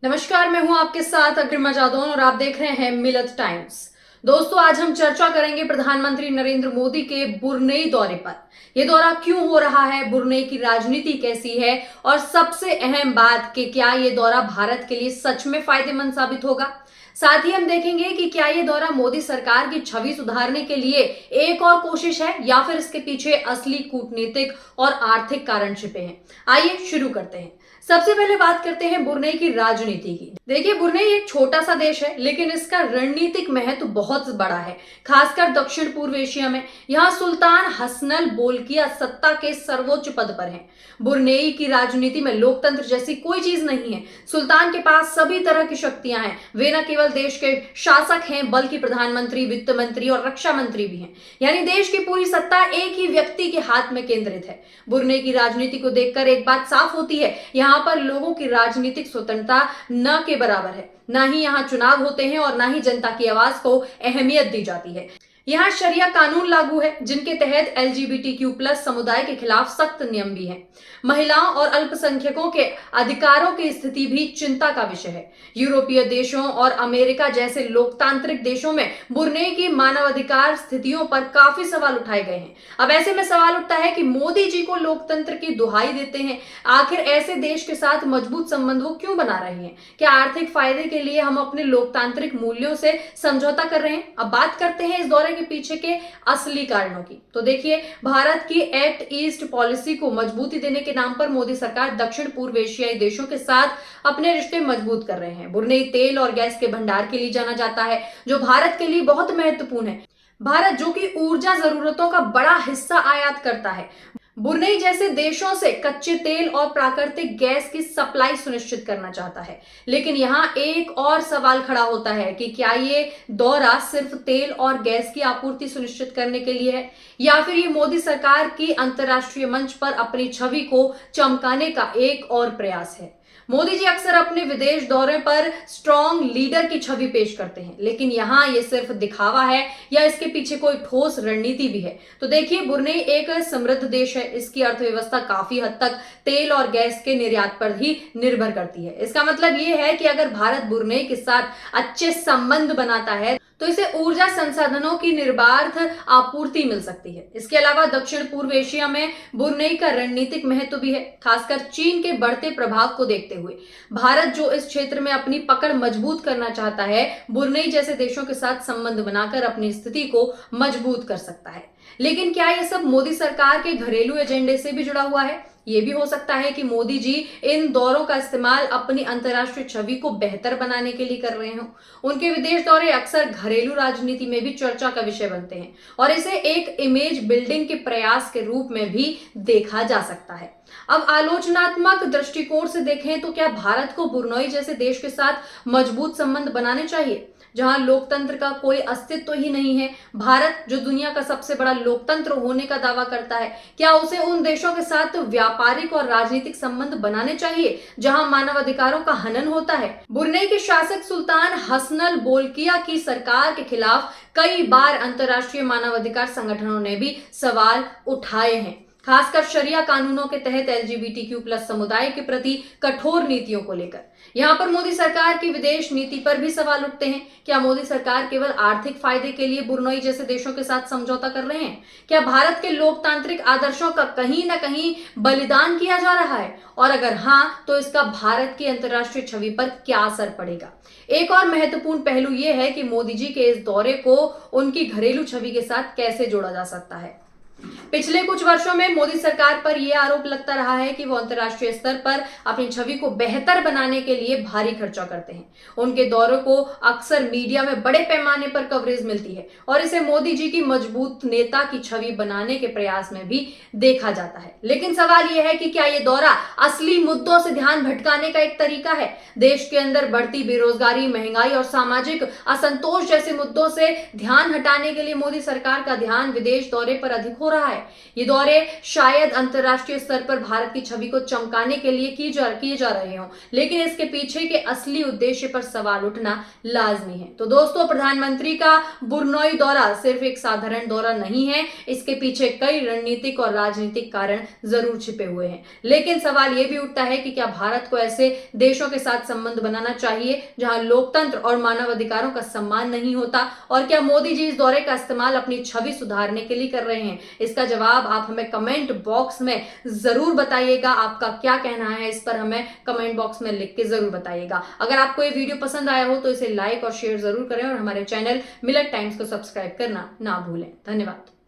नमस्कार, मैं हूं आपके साथ अग्रिमा जादौन और आप देख रहे हैं मिलत टाइम्स। दोस्तों, आज हम चर्चा करेंगे प्रधानमंत्री नरेंद्र मोदी के बुरनेई दौरे पर। यह दौरा क्यों हो रहा है, बुरनेई की राजनीति कैसी है और सबसे अहम बात कि क्या यह दौरा भारत के लिए सच में फायदेमंद साबित होगा। साथ ही हम देखेंगे कि क्या यह दौरा मोदी सरकार की छवि सुधारने के लिए एक और कोशिश है या फिर इसके पीछे असली कूटनीतिक और आर्थिक कारण छिपे हैं। आइए शुरू करते हैं। सबसे पहले बात करते हैं बुरनेई की राजनीति की। देखिए, बुरनेई एक छोटा सा देश है, लेकिन इसका रणनीतिक महत्व बहुत बड़ा है, खासकर दक्षिण पूर्व एशिया में। यहाँ सुल्तान हसनल बोल्किया सत्ता के सर्वोच्च पद पर हैं। बुरनेई की राजनीति में लोकतंत्र जैसी कोई चीज नहीं है। सुल्तान के पास सभी तरह की शक्तियां हैं। वे न केवल देश के शासक हैं, बल्कि प्रधानमंत्री, वित्त मंत्री और रक्षा मंत्री भी हैं। यानी देश की पूरी सत्ता एक ही व्यक्ति के हाथ में केंद्रित है। बुरनेई की राजनीति को देखकर एक बात साफ होती है, यहाँ पर लोगों की राजनीतिक स्वतंत्रता न के बराबर है। ना ही यहाँ चुनाव होते हैं और ना ही जनता की आवाज को अहमियत दी जाती है। यहाँ शरिया कानून लागू है, जिनके तहत LGBTQ+ समुदाय के खिलाफ सख्त नियम भी हैं। महिलाओं और अल्पसंख्यकों के अधिकारों की स्थिति भी चिंता का विषय है। यूरोपीय देशों और अमेरिका जैसे लोकतांत्रिक देशों में बुरनेई की मानवाधिकार स्थितियों पर काफी सवाल उठाए गए हैं। अब ऐसे में सवाल उठता है कि मोदी जी को लोकतंत्र की दुहाई देते हैं, आखिर ऐसे देश के साथ मजबूत संबंध वो क्यों बना रहे हैं? क्या आर्थिक फायदे के लिए हम अपने लोकतांत्रिक मूल्यों से समझौता कर रहे हैं? अब बात करते हैं इस दौरे के पीछे के असली कारणों की। तो देखिए, भारत की एक्ट ईस्ट पॉलिसी को मजबूती देने के नाम पर मोदी सरकार दक्षिण पूर्व एशियाई देशों के साथ अपने रिश्ते मजबूत कर रहे हैं। बुरनेई तेल और गैस के भंडार के लिए जाना जाता है, जो भारत के लिए बहुत महत्वपूर्ण है। भारत जो कि ऊर्जा जरूरतों का बड़ा हिस्सा आयात करता है, बुरनेई जैसे देशों से कच्चे तेल और प्राकृतिक गैस की सप्लाई सुनिश्चित करना चाहता है। लेकिन यहाँ एक और सवाल खड़ा होता है कि क्या ये दौरा सिर्फ तेल और गैस की आपूर्ति सुनिश्चित करने के लिए है, या फिर ये मोदी सरकार की अंतर्राष्ट्रीय मंच पर अपनी छवि को चमकाने का एक और प्रयास है। मोदी जी अक्सर अपने विदेश दौरे पर स्ट्रॉन्ग लीडर की छवि पेश करते हैं, लेकिन यहाँ ये सिर्फ दिखावा है या इसके पीछे कोई ठोस रणनीति भी है? तो देखिए, बुरनेई एक समृद्ध देश है। इसकी अर्थव्यवस्था काफी हद तक तेल और गैस के निर्यात पर ही निर्भर करती है। इसका मतलब ये है कि अगर भारत बुरनेई के साथ अच्छे संबंध बनाता है तो इसे ऊर्जा संसाधनों की निर्बाध आपूर्ति मिल सकती है। इसके अलावा दक्षिण पूर्व एशिया में बुरनेई का रणनीतिक महत्व भी है, खासकर चीन के बढ़ते प्रभाव को देखते हुए। भारत जो इस क्षेत्र में अपनी पकड़ मजबूत करना चाहता है, बुरनेई जैसे देशों के साथ संबंध बनाकर अपनी स्थिति को मजबूत कर सकता है। लेकिन क्या यह सब मोदी सरकार के घरेलू एजेंडे से भी जुड़ा हुआ है? ये भी हो सकता है कि मोदी जी इन दौरों का इस्तेमाल अपनी अंतर्राष्ट्रीय छवि को बेहतर बनाने के लिए कर रहे हों। उनके विदेश दौरे अक्सर घरेलू राजनीति में भी चर्चा का विषय बनते हैं और इसे एक इमेज बिल्डिंग के प्रयास के रूप में भी देखा जा सकता है। अब आलोचनात्मक दृष्टिकोण से देखें तो क्या भारत को बुरनेई जैसे देश के साथ मजबूत संबंध बनाने चाहिए, जहां लोकतंत्र का कोई अस्तित्व ही नहीं है? भारत जो दुनिया का सबसे बड़ा लोकतंत्र होने का दावा करता है, क्या उसे उन देशों के साथ व्यापारिक और राजनीतिक संबंध बनाने चाहिए जहां मानवाधिकारों का हनन होता है? बुरनेई के शासक सुल्तान हसनल बोल्किया की सरकार के खिलाफ कई बार अंतर्राष्ट्रीय मानवाधिकार संगठनों ने भी सवाल उठाए हैं, खासकर शरिया कानूनों के तहत LGBTQ+ समुदाय के प्रति कठोर नीतियों को लेकर। यहाँ पर मोदी सरकार की विदेश नीति पर भी सवाल उठते हैं। क्या मोदी सरकार केवल आर्थिक फायदे के लिए बुरनेई जैसे देशों के साथ समझौता कर रहे हैं? क्या भारत के लोकतांत्रिक आदर्शों का कहीं ना कहीं बलिदान किया जा रहा है? और अगर हाँ, तो इसका भारत की अंतर्राष्ट्रीय छवि पर क्या असर पड़ेगा? एक और महत्वपूर्ण पहलू यह है कि मोदी जी के इस दौरे को उनकी घरेलू छवि के साथ कैसे जोड़ा जा सकता है। पिछले कुछ वर्षों में मोदी सरकार पर यह आरोप लगता रहा है कि वो अंतर्राष्ट्रीय स्तर पर अपनी छवि को बेहतर बनाने के लिए भारी खर्चा करते हैं। उनके दौरों को अक्सर मीडिया में बड़े पैमाने पर कवरेज मिलती है और इसे मोदी जी की मजबूत नेता की छवि बनाने के प्रयास में भी देखा जाता है। लेकिन सवाल यह है कि क्या यह दौरा असली मुद्दों से ध्यान भटकाने का एक तरीका है? देश के अंदर बढ़ती बेरोजगारी, महंगाई और सामाजिक असंतोष जैसे मुद्दों से ध्यान हटाने के लिए मोदी सरकार का ध्यान विदेश दौरे पर अधिक हो रहा है? ये दौरे शायद अंतर्राष्ट्रीय स्तर पर भारत की छवि को चमकाने के लिए किए जा रहे हों, लेकिन इसके पीछे के असली उद्देश्य पर सवाल उठना लाजमी है। तो दोस्तों, प्रधानमंत्री का बुरनोई दौरा सिर्फ एक साधारण दौरा नहीं है, इसके पीछे कई रणनीतिक और राजनीतिक कारण जरूर छिपे हुए हैं। लेकिन सवाल यह भी उठता है कि क्या भारत को ऐसे देशों के साथ संबंध बनाना चाहिए जहां लोकतंत्र और मानवाधिकारों का सम्मान नहीं होता? और क्या मोदी जी इस दौरे का इस्तेमाल अपनी छवि सुधारने के लिए कर रहे हैं? इसका जवाब आप हमें कमेंट बॉक्स में जरूर बताइएगा। आपका क्या कहना है इस पर हमें कमेंट बॉक्स में लिख के जरूर बताइएगा। अगर आपको ये वीडियो पसंद आया हो तो इसे लाइक और शेयर जरूर करें और हमारे चैनल मिलत टाइम्स को सब्सक्राइब करना ना भूलें। धन्यवाद।